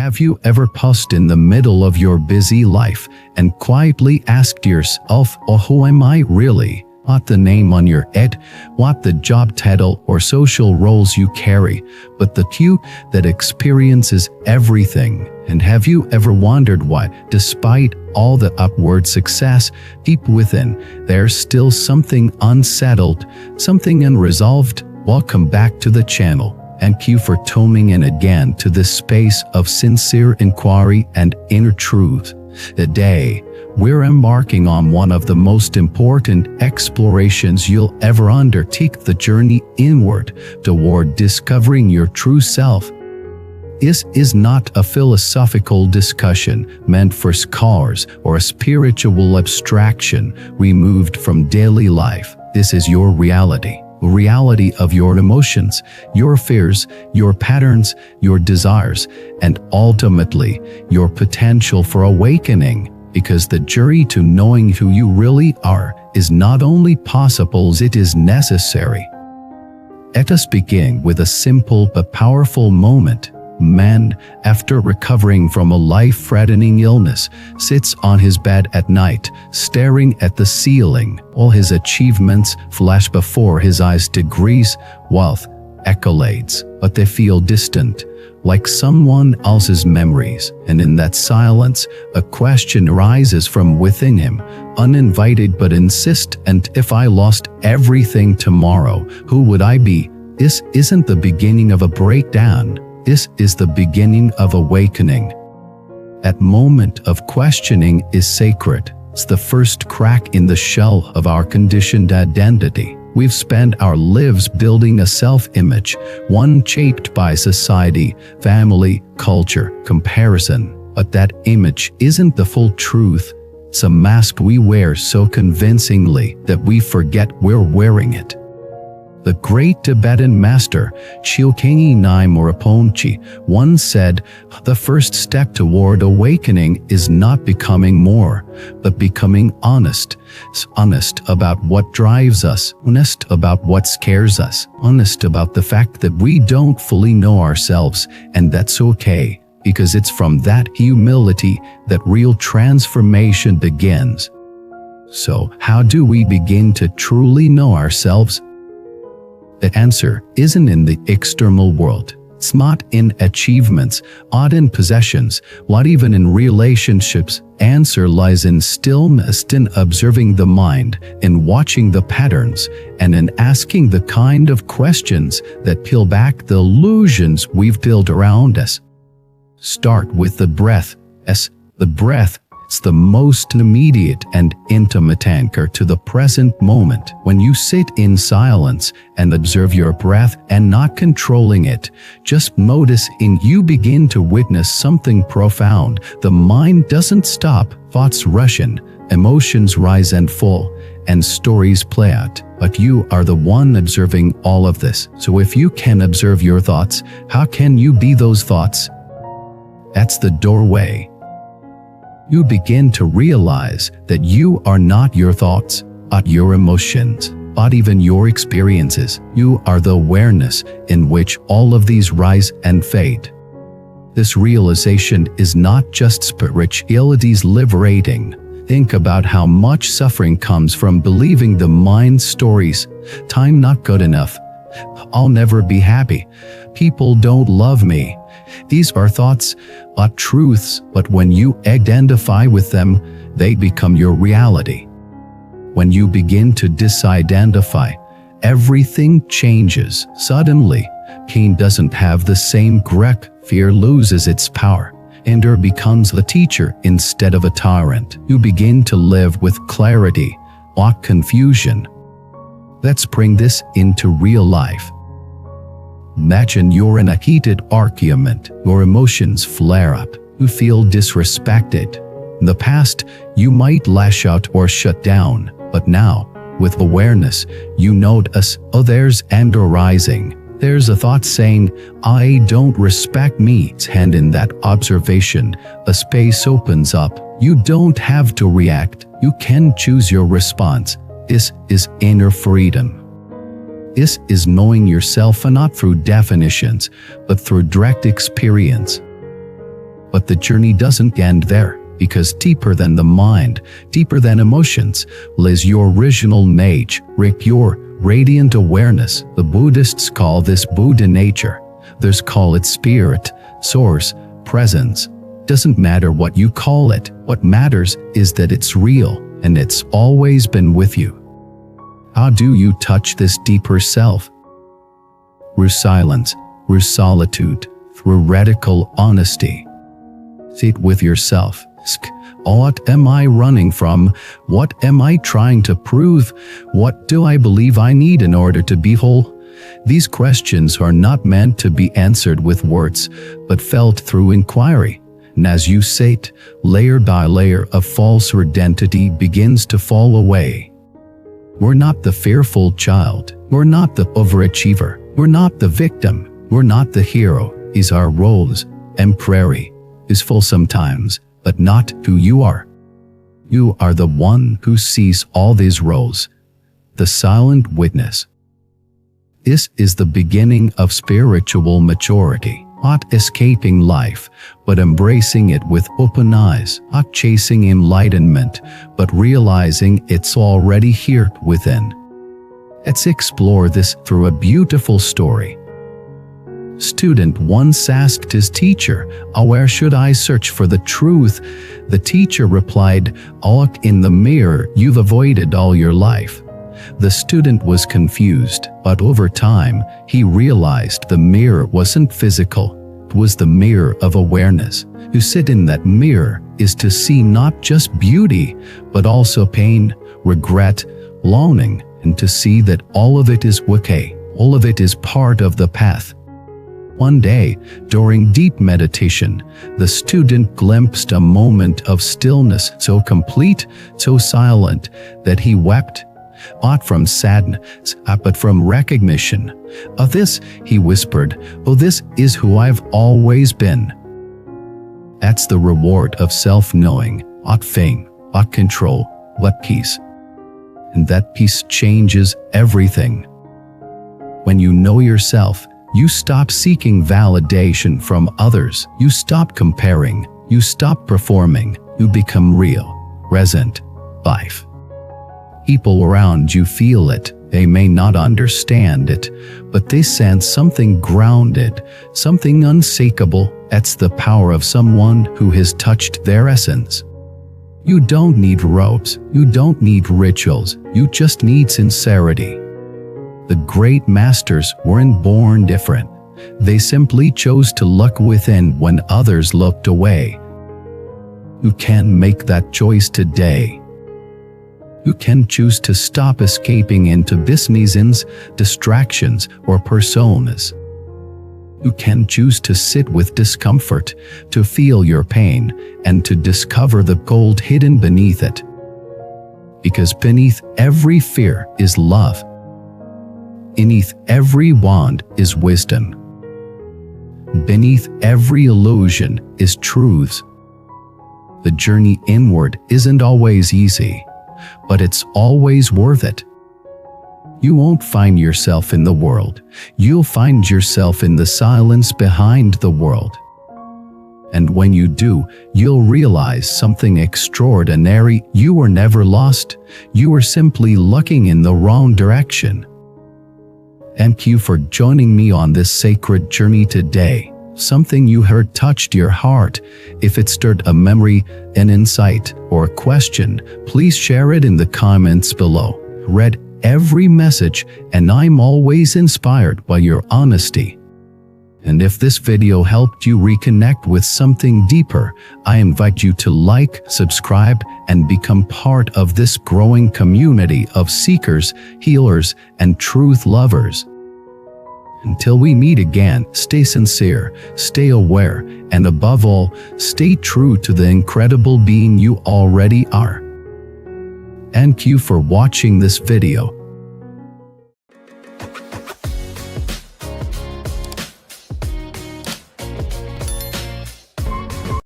Have you ever paused in the middle of your busy life and quietly asked yourself, oh, who am I really? Not the name on your head, what the job title or social roles you carry, but the you that experiences everything. And have you ever wondered why, despite all the upward success, deep within, there's still something unsettled, something unresolved? Welcome back to the channel, and thank you for tuning in again to this space of sincere inquiry and inner truth. Today, we're embarking on one of the most important explorations you'll ever undertake, the journey inward toward discovering your true self. This is not a philosophical discussion meant for scholars or a spiritual abstraction removed from daily life. This is your reality. Reality of your emotions, your fears, your patterns, your desires, and ultimately, your potential for awakening. Because the journey to knowing who you really are is not only possible, it is necessary. Let us begin with a simple but powerful moment. Man, after recovering from a life-threatening illness, sits on his bed at night, staring at the ceiling. All his achievements flash before his eyes: degrees, wealth, accolades, but they feel distant, like someone else's memories. And in that silence, a question arises from within him, uninvited but insistent: if I lost everything tomorrow, who would I be? This isn't the beginning of a breakdown. This is the beginning of awakening. That moment of questioning is sacred. It's the first crack in the shell of our conditioned identity. We've spent our lives building a self-image, one shaped by society, family, culture, comparison. But that image isn't the full truth. It's a mask we wear so convincingly that we forget we're wearing it. The great Tibetan master Chilkeni Nyingma Rinpoche once said, "The first step toward awakening is not becoming more, but becoming honest. Honest about what drives us, honest about what scares us, honest about the fact that we don't fully know ourselves, and that's okay, because it's from that humility that real transformation begins." So, how do we begin to truly know ourselves? The answer isn't in the external world. It's not in achievements, not in possessions, not even in relationships. Answer lies in stillness, in observing the mind, in watching the patterns, and in asking the kind of questions that peel back the illusions we've built around us. Start with the breath. Yes, the breath. It's the most immediate and intimate anchor to the present moment. When you sit in silence and observe your breath and not controlling it, just noticing, you begin to witness something profound. The mind doesn't stop, thoughts rush in, emotions rise and fall, and stories play out. But you are the one observing all of this. So if you can observe your thoughts, how can you be those thoughts? That's the doorway. You begin to realize that you are not your thoughts, not your emotions, not even your experiences. You are the awareness in which all of these rise and fade. This realization is not just spirituality's liberating. Think about how much suffering comes from believing the mind's stories. Time not good enough. I'll never be happy. People don't love me. These are thoughts, not truths, but when you identify with them, they become your reality. When you begin to disidentify, everything changes. Suddenly, pain doesn't have the same grip, fear loses its power. Anger becomes the teacher instead of a tyrant. You begin to live with clarity, not confusion. Let's bring this into real life. Imagine you're in a heated argument. Your emotions flare up. You feel disrespected. In the past, you might lash out or shut down, but now, with awareness, you notice, oh, there's anger rising. There's a thought saying, I don't respect me. And in that observation, a space opens up. You don't have to react. You can choose your response. This is inner freedom. This is knowing yourself, and not through definitions, but through direct experience. But the journey doesn't end there, because deeper than the mind, deeper than emotions, lies your original your radiant awareness. The Buddhists call this Buddha nature. Others call it spirit, source, presence. Doesn't matter what you call it. What matters is that it's real, and it's always been with you. How do you touch this deeper self? Through silence, through solitude, through radical honesty. Sit with yourself. Ask, what am I running from? What am I trying to prove? What do I believe I need in order to be whole? These questions are not meant to be answered with words, but felt through inquiry. And as you sit, layer by layer of false identity begins to fall away. We're not the fearful child. We're not the overachiever. We're not the victim. We're not the hero. These are roles, and prairie is full sometimes, but not who you are. You are the one who sees all these roles, the silent witness. This is the beginning of spiritual maturity, not escaping life, but embracing it with open eyes, not chasing enlightenment, but realizing it's already here within. Let's explore this through a beautiful story. Student once asked his teacher, "Where should I search for the truth?" The teacher replied, "Look in the mirror you've avoided all your life." The student was confused, but over time, he realized the mirror wasn't physical. It was the mirror of awareness. To sit in that mirror is to see not just beauty, but also pain, regret, longing, and to see that all of it is okay. All of it is part of the path. One day, during deep meditation, the student glimpsed a moment of stillness so complete, so silent, that he wept. Not from sadness, but from recognition. "Of this," he whispered, "oh, this is who I've always been." That's the reward of self-knowing, not fame, not control, but peace. And that peace changes everything. When you know yourself, you stop seeking validation from others. You stop comparing. You stop performing. You become real, present, life. People around you feel it. They may not understand it, but they sense something grounded, something unshakable. That's the power of someone who has touched their essence. You don't need robes. You don't need rituals. You just need sincerity. The great masters weren't born different. They simply chose to look within when others looked away. You can make that choice today. You can choose to stop escaping into business, distractions, or personas. You can choose to sit with discomfort, to feel your pain, and to discover the gold hidden beneath it. Because beneath every fear is love. Beneath every wand is wisdom. Beneath every illusion is truth. The journey inward isn't always easy, but it's always worth it. You won't find yourself in the world. You'll find yourself in the silence behind the world. And when you do, you'll realize something extraordinary. You were never lost. You were simply looking in the wrong direction. Thank you for joining me on this sacred journey today. Something you heard touched your heart. If it stirred a memory, an insight, or a question, please share it in the comments below. Read every message, and I'm always inspired by your honesty. And if this video helped you reconnect with something deeper, I invite you to like, subscribe, and become part of this growing community of seekers, healers, and truth lovers. Until we meet again, stay sincere, stay aware, and above all, stay true to the incredible being you already are. Thank you for watching this video.